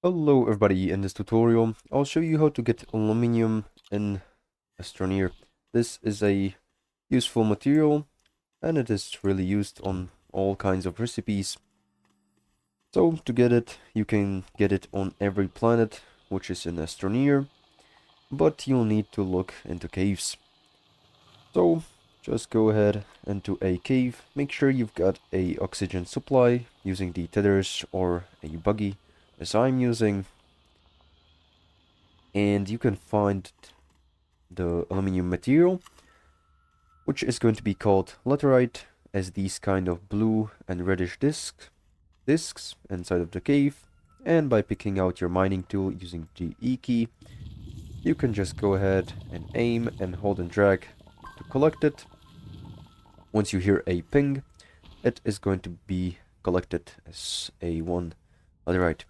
Hello everybody, in this tutorial I'll show you how to get aluminum in Astroneer. This is a useful material and it is really used on all kinds of recipes. So to get it, you can get it on every planet which is in Astroneer, but you'll need to look into caves. So just go ahead into a cave, make sure you've got a oxygen supply using the tethers or a buggy as I'm using. And you can find the aluminum material, which is going to be called Laterite, as these kind of blue and reddish discs inside of the cave. And by picking out your mining tool using the E key, you can just go ahead and aim and hold and drag to collect it. Once you hear a ping, it is going to be collected as a one Laterite.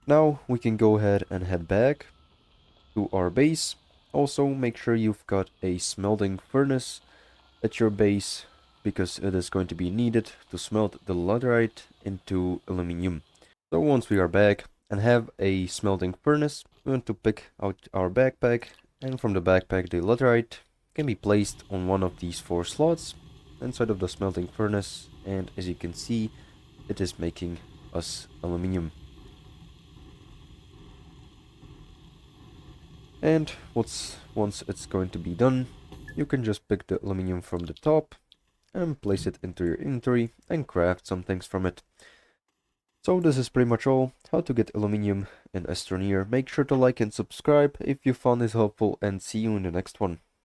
Now we can go ahead and head back to our base. Also, make sure you've got a smelting furnace at your base, because it is going to be needed to smelt the laterite into aluminum. So once we are back and have a smelting furnace, we want to pick out our backpack, and from the backpack the laterite can be placed on one of these 4 slots inside of the smelting furnace, and as you can see, it is making us aluminum. And once it's going to be done, you can just pick the aluminum from the top and place it into your inventory and craft some things from it. So this is pretty much all, how to get aluminum in Astroneer. Make sure to like and subscribe if you found this helpful, and see you in the next one.